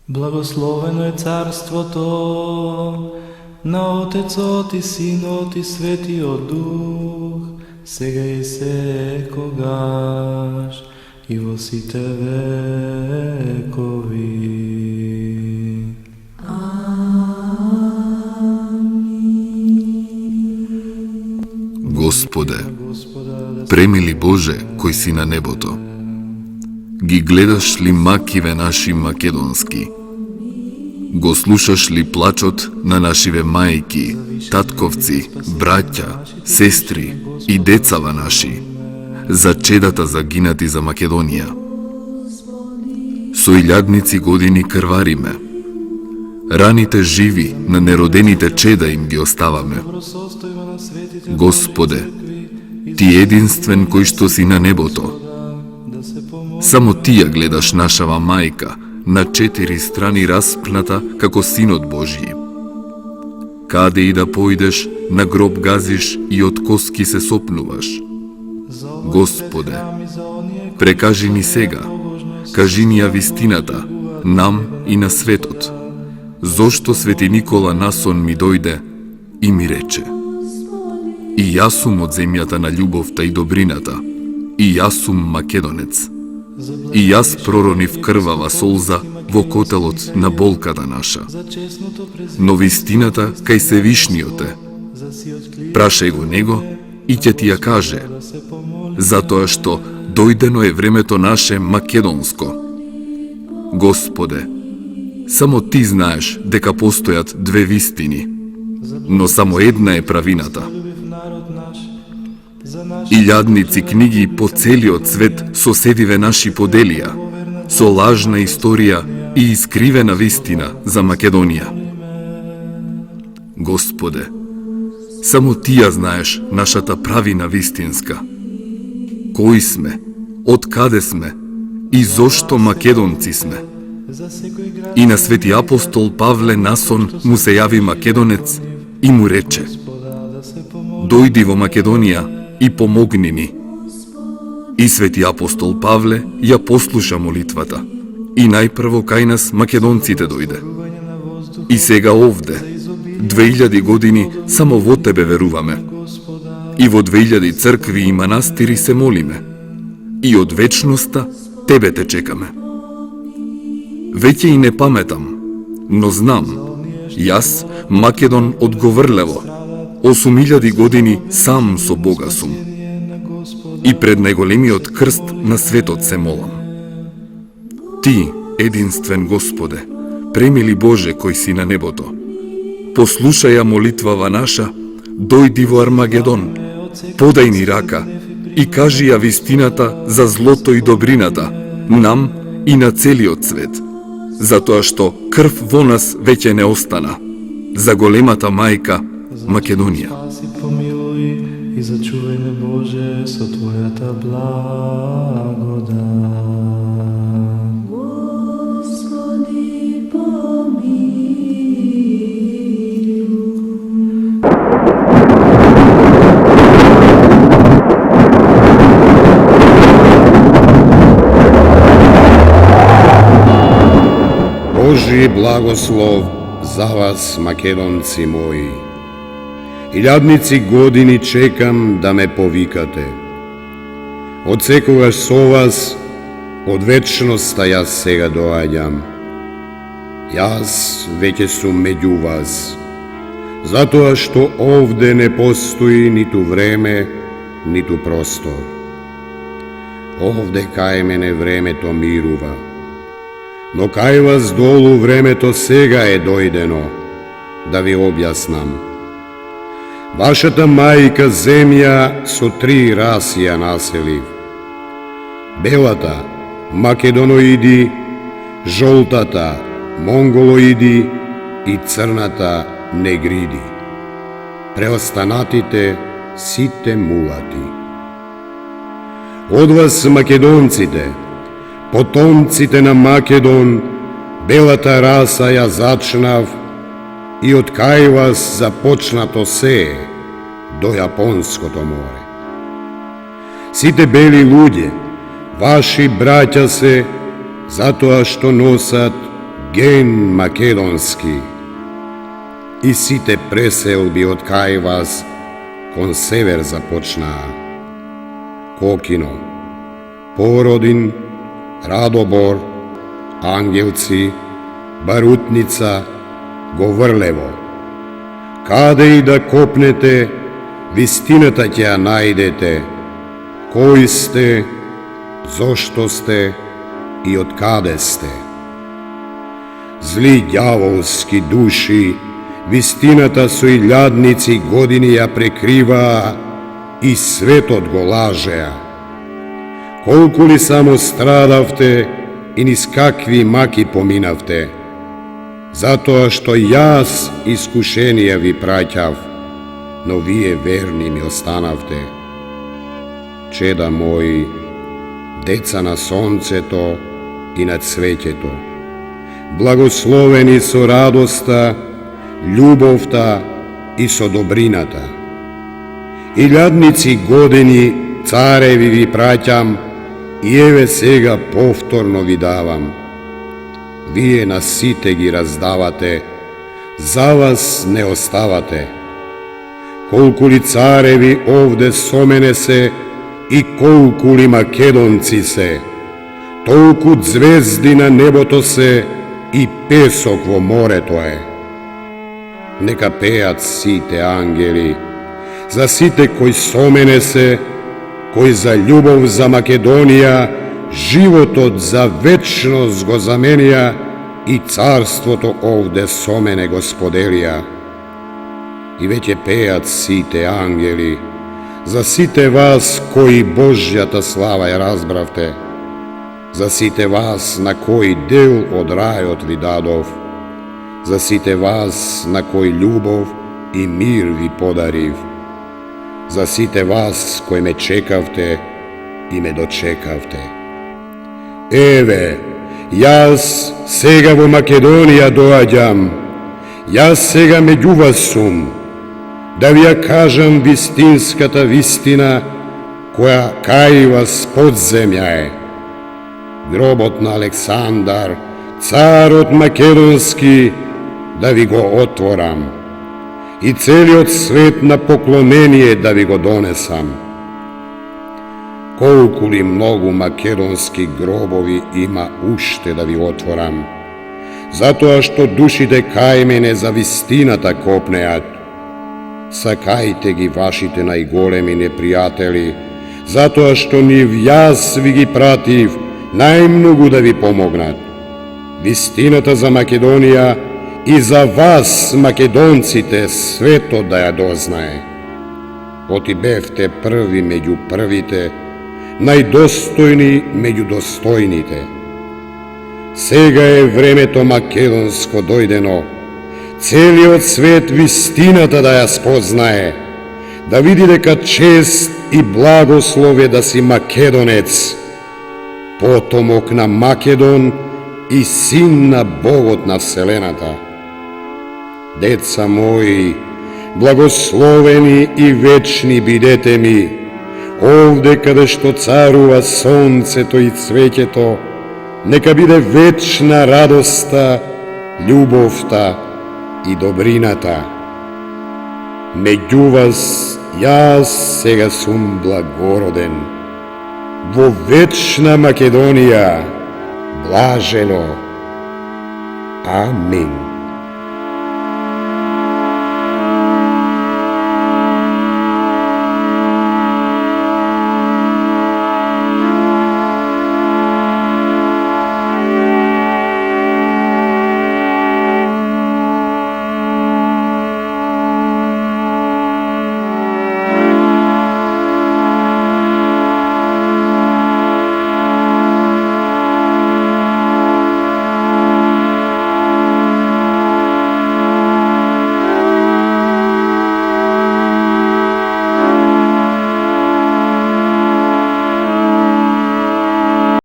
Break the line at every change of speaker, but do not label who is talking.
Благословено е царството на Отецот и Синот и Светиот Дух, сега и секогаш и во сите векови.
Господе, премили Боже, кој си на небото, ги гледаш ли макиве наши македонски? Го слушаш ли плачот на нашиве мајки, татковци, браќа, сестри и децава наши, за чедата загинати за Македонија? Со илјадници години крвариме. Раните живи на неродените чеда им ги оставаме. Господе, Ти единствен кој што си на небото, само Ти ја гледаш нашава мајка, на 4 страни распната како Синот Божји. Каде и да појдеш, на гроб газиш и од коски се сопнуваш. Господе, прекажи ни сега, кажи ни ја вистината, нам и на светот. Зошто Свети Никола насон ми дојде и ми рече: и јас сум од земјата на љубовта и добрината, и јас сум македонец. И јас проронив крвава солза во котелот на болката наша. Но вистината кај Севишниот е. Прашај го него и ќе ти ја каже, затоа што дојдено е времето наше македонско. Господе, само Ти знаеш дека постојат две вистини, но само една е правината. Илјадници книги по целиот свет соседиве наши поделија, со лажна историја и искривена вистина за Македонија. Господе, само Ти ја знаеш нашата правина вистинска. Кои сме, од каде сме и зошто македонци сме? И на Свети апостол Павле насон му се јави македонец и му рече: дојди во Македонија и помогни ни. И Свети апостол Павле ја послуша молитвата и најпрво кај нас македонците дојде. И сега овде, 2000 години, само во Тебе веруваме. И во 2000 цркви и манастири се молиме. И од вечноста Тебе те чекаме. Веќе и не паметам, но знам, јас, Македон од Говрлево, 8000 години сам со Бога сум. И пред најголемиот крст на светот се молам. Ти, единствен Господе, премили Боже кој си на небото, послушај ја молитвава наша, дојди во Армагедон, подај ни рака и кажи ја вистината за злото и добрината, нам и на целиот свет, затоа што крв во нас веќе не остана, за големата мајка Македонија.
Спаси, помилуј и зачувај ме Боже со Твојата благодат. Господи, помилуј.
Божи благослов за вас, македонци мои. Илјадници години чекам да ме повикате. Од секогаш со вас, од вечноста јас сега доаѓам. Јас веќе сум меѓу вас, затоа што овде не постои ниту време, ниту простор. Овде кај мене времето мирува, но кај вас долу времето сега е дојдено, да ви објаснам. Вашата мајка земја со 3 раси ја населив. Белата македоноиди, жолтата монголоиди и црната негриди. Преостанатите сите мулати. Од вас македонците, потомците на Македон, белата раса ја зачнав и од кај вас започнато се до Јапонското море. Сите бели луѓе, ваши браќа се, затоа што носат ген македонски, и сите преселби од кај вас кон север започнаа. Кокино, Породин, Радобор, Ангелци, Барутница, Говрлево. Каде и да копнете, вистината ќе ја најдете. Кои сте, зошто сте и од каде сте. Зли ѓаволски души, вистината со илјадници години ја прекриваа и светот го лажеа. Колку ли само страдавте и низ какви маки поминавте, затоа што јас искушенија ви праќав, но вие верни ми останавте. Чеда мои, деца на сонцето и на цвеќето, благословени со радоста, љубовта и со добрината. Илјадници години цареви ви праќам и еве сега повторно ви давам. Вие на сите ги раздавате, за вас не оставате. Колку ли цареви овде со мене се и колку ли македонци се, толку звезди на небото се и песок во морето е. Нека пеат сите ангели, за сите кои со мене се, кои за љубов за Македонија, животот за вечност го заменија и царството овде со мене го споделија. И веќе пеат сите ангели, за сите вас кои Божјата слава ја разбравте, за сите вас на кои дел од рајот ви дадов, за сите вас на кои љубов и мир ви подарив, за сите вас кои ме чекавте и ме дочекавте. Еве, јас сега во Македонија доаѓам, јас сега меѓу вас сум, да ви ја кажам вистинската вистина која кај вас под земја е. Гробот на Александар, царот македонски, да ви го отворам и целиот свет на поклонение да ви го донесам. Колку ли многу македонски гробови има уште да ви отворам, затоа што душите кај мене за вистината копнеат. Сакајте ги вашите најголеми непријатели, затоа што нив јас ви ги пратив најмногу да ви помогнат. Вистината за Македонија и за вас, македонците, светот да ја дознае. Оти бевте први меѓу првите, најдостојни меѓу достојните. Сега е времето македонско дојдено, целиот свет вистината да ја спознае, да види дека чест и благослов е да си македонец, потомок на Македон и син на Богот на Вселената. Деца мои, благословени и вечни бидете ми, овде каде што царува сонцето и цвеќето, нека биде вечна радоста, љубовта и добрината. Меѓу вас јас сега сум благороден, во вечна Македонија, блажено. Амин.